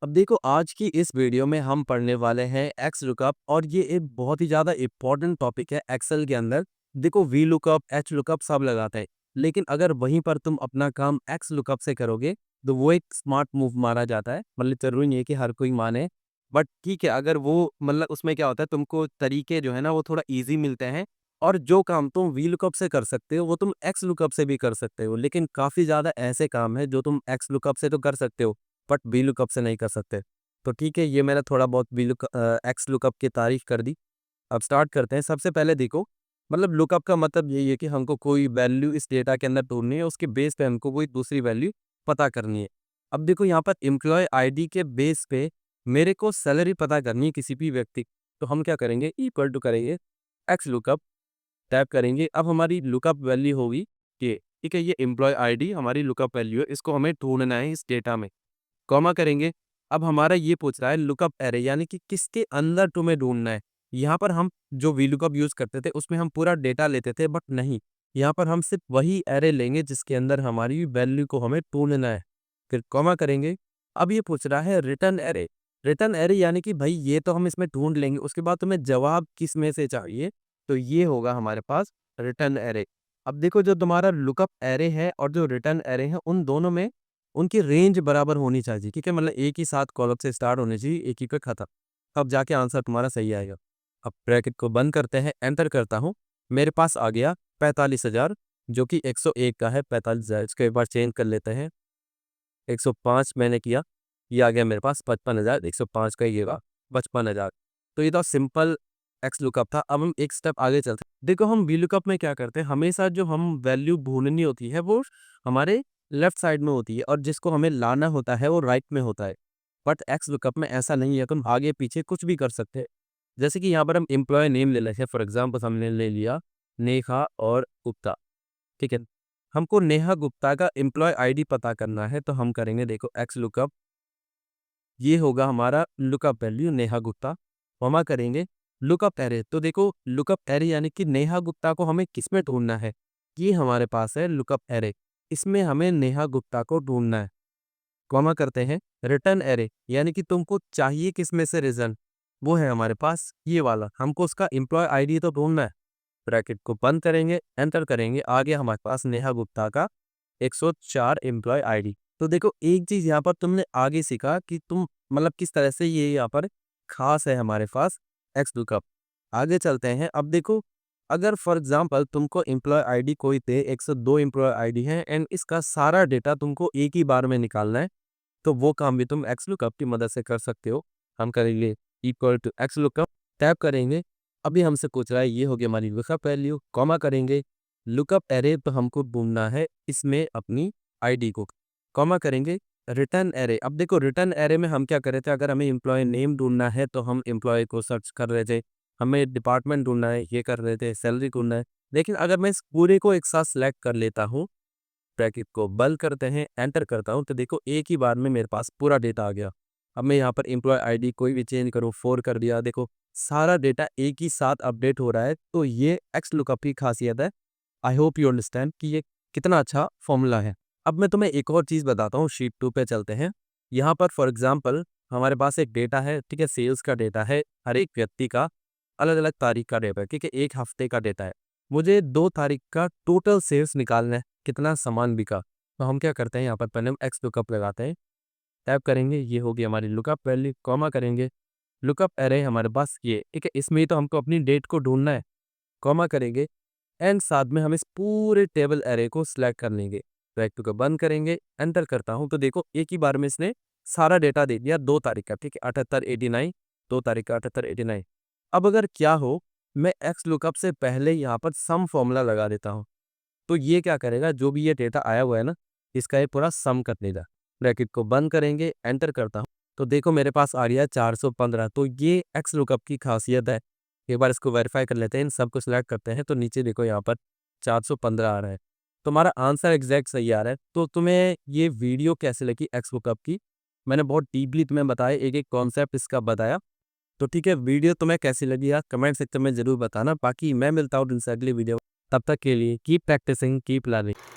अब देखो आज की इस वीडियो में हम पढ़ने वाले हैं एक्स लुकअप और ये एक बहुत ही ज़्यादा इम्पोर्टेंट टॉपिक है एक्सेल के अंदर। देखो वी लुकअप एच लुकअप सब लगाते हैं, लेकिन अगर वहीं पर तुम अपना काम एक्स लुकअप से करोगे तो वो एक स्मार्ट मूव माना जाता है। मतलब ज़रूरी नहीं है कि हर कोई माने, बट ठीक है, अगर वो मतलब उसमें क्या होता है, तुमको तरीके जो है ना वो थोड़ा ईजी मिलते हैं। और जो काम तुम वी लुकअप से कर सकते हो वो तुम एक्स लुकअप से भी कर सकते हो, लेकिन काफ़ी ज़्यादा ऐसे काम है जो तुम एक्स लुकअप से तो कर सकते हो बट वी लुकअप से नहीं कर सकते। तो ठीक है, ये मैंने थोड़ा बहुत एक्स लुकअप की तारीफ कर दी। अब स्टार्ट करते हैं। सबसे पहले देखो, मतलब लुकअप का मतलब यही है कि हमको कोई वैल्यू इस डेटा के अंदर ढूँढनी है, उसके बेस पे हमको कोई दूसरी वैल्यू पता करनी है। अब देखो यहाँ पर एम्प्लॉयी आईडी के बेस पे मेरे को सैलरी पता करनी है किसी भी व्यक्ति, तो हम क्या करेंगे, इक्वल टू करेंगे एक्स लुकअप, टाइप करेंगे। अब हमारी लुकअप वैल्यू होगी ये, ठीक है, ये एम्प्लॉयी आईडी हमारी लुकअप वैल्यू है, इसको हमें ढूँढना है इस डेटा में। कॉमा करेंगे। अब हमारा ये पूछ रहा है लुकअप एरे, यानी कि किसके अंदर तुम्हें ढूँढना है। यहाँ पर हम जो वीलुकअप यूज़ करते थे उसमें हम पूरा डेटा लेते थे, बट नहीं, यहाँ पर हम सिर्फ वही एरे लेंगे जिसके अंदर हमारी वैल्यू को हमें ढूँढना है। फिर कॉमा करेंगे। अब ये पूछ रहा है रिटर्न एरे। रिटर्न एरे यानी कि भाई ये तो हम इसमें ढूँढ लेंगे, उसके बाद तुम्हें जवाब किस में से चाहिए, तो ये होगा हमारे पास रिटर्न एरे। अब देखो, जो तुम्हारा लुकअप एरे है और जो रिटर्न एरे है, उन दोनों में उनकी रेंज बराबर होनी चाहिए, ठीक है, मतलब एक ही साथ कॉलम से स्टार्ट होनी चाहिए, एक ही पे खत्म। अब जाके आंसर तुम्हारा सही आएगा। अब ब्रैकेट को बंद करते हैं, एंटर करता हूँ। मेरे पास आ गया 45,000, जो कि 101 का है। 45,000 इसको एक बार चेंज कर लेते हैं। 105 मैंने किया, ये आ गया मेरे पास 55,000। 105 का ये रहा 55,000। तो ये तो सिंपल एक्स लुकअप था। अब हम एक स्टेप आगे चलते हैं। देखो, हम वी लुकअप में क्या करते हैं, हमेशा जो हम वैल्यू ढूंढनी होती है वो हमारे लेफ्ट साइड में होती है और जिसको हमें लाना होता है वो राइट में होता है। बट एक्स लुकअप में ऐसा नहीं है, तुम आगे पीछे कुछ भी कर सकते हैं। जैसे कि यहाँ पर हम एम्प्लॉय नेम ले लेते हैं, फॉर एग्जाम्पल हमने ले लिया नेहा और गुप्ता, ठीक है। हमको नेहा गुप्ता का एम्प्लॉय आईडी पता करना है, तो हम करेंगे, देखो एक्स लुकअप, ये होगा हमारा lookup value Neha Gupta, comma करेंगे लुकअप एरे। तो देखो लुकअप एरे यानी कि नेहा गुप्ता को हमें किस में ढूंढना है, ये हमारे पास है लुकअप एरे, इसमें हमें नेहा गुप्ता को ढूंढना है। कॉमा करते हैं रिटर्न एरे, यानी कि तुमको चाहिए किस में से रिजल्ट, वो है हमारे पास ये वाला, हमको उसका एम्प्लॉय आईडी तो ढूंढना है। ब्रैकेट को बंद करेंगे, एंटर करेंगे, आ गया हमारे पास नेहा गुप्ता का 104 एम्प्लॉय आईडी। तो देखो एक चीज यहाँ पर तुमने आगे सीखा कि तुम मतलब किस तरह से ये यहाँ पर खास है हमारे पास एक्स लुकअप। आगे चलते हैं। अब देखो, अगर फॉर एग्जांपल तुमको एम्प्लॉय आईडी कोई थे 102 एम्प्लॉय आईडी है एंड इसका सारा डेटा तुमको एक ही बार में निकालना है, तो वो काम भी तुम एक्स लुकअप की मदद से कर सकते हो। हम करेंगे equal to XLOOKUP, tap करेंगे। अभी हमसे पूछ रहा है, ये हो गया हमारी लुकअप वैल्यू, कॉमा करेंगे लुकअप एरे, तो हमको ढूंढना है इसमें अपनी आईडी को, कॉमा करेंगे रिटर्न एरे। अब देखो रिटर्न एरे में हम क्या कर रहे थे, अगर हमें एम्प्लॉय नेम ढूंढना है तो हम एम्प्लॉय को सर्च कर रहे थे, हमें डिपार्टमेंट ढूंढना है ये कर रहे थे, सैलरी ढूंढना है। लेकिन अगर मैं इस पूरे को एक साथ सेलेक्ट कर लेता हूँ, ब्रैकेट को बंद करते हैं, एंटर करता हूँ, तो देखो एक ही बार में मेरे पास पूरा डेटा आ गया। अब मैं यहाँ पर एम्प्लॉय आईडी कोई भी चेंज करूँ, 4 कर दिया, देखो सारा डेटा एक ही साथ अपडेट हो रहा है। तो ये एक्स लुकअप की खासियत है। आई होप यू अंडरस्टैंड कि ये कितना अच्छा फॉर्मूला है। अब मैं तुम्हें एक और चीज़ बताता हूँ, शीट 2 पे चलते हैं। यहाँ पर फॉर एग्जाम्पल हमारे पास एक डेटा है, ठीक है, सेल्स का डेटा है, हर एक व्यक्ति का अलग अलग तारीख का डेटा है, ठीक है, एक हफ्ते का डेटा है। मुझे 2 तारीख का टोटल सेल्स निकालना है, कितना सामान बिका। तो हम क्या करते हैं, यहाँ पर पहले हम एक्स लुकअप लगाते हैं, टैप करेंगे, ये होगी हमारी लुकअप वैल्यू, कॉमा करेंगे लुकअप एरे हमारे पास ये, ठीक है, इसमें ही तो हमको अपनी डेट को ढूंढना है, कॉमा करेंगे एंड साथ में हम इस पूरे टेबल एरे को सिलेक्ट कर लेंगे। ब्रैकेट को बंद करेंगे, एंटर करता हूँ, तो देखो एक ही बार में इसने सारा डेटा दे दिया 2 तारीख का, ठीक है, 7889, 2 तारीख का 7889। अब अगर क्या हो, मैं एक्स लुकअप से पहले यहाँ पर सम फॉर्मूला लगा देता हूँ, तो ये क्या करेगा, जो भी ये डेटा आया हुआ है ना, इसका ये पूरा सम कर देगा। ब्रैकेट को बंद करेंगे, एंटर करता हूँ, तो देखो मेरे पास आ गया 415। तो ये एक्स लुकअप की खासियत है। एक बार इसको वेरीफाई कर लेते हैं, इन सबको सिलेक्ट करते हैं, तो नीचे देखो यहाँ पर 415 आ रहा है। तुम्हारा आंसर एग्जैक्ट सही आ रहा है। तो तुम्हें ये वीडियो कैसे लगी एक्स लुकअप की, मैंने बहुत डीपली तुम्हें बताया, एक एक कॉन्सेप्ट इसका बताया। तो ठीक है, वीडियो तुम्हें कैसी लगी यार, कमेंट सेक्शन में जरूर बताना। बाकी मैं मिलता हूँ तुमसे अगली वीडियो, तब तक के लिए कीप प्रैक्टिसिंग, कीप लर्निंग।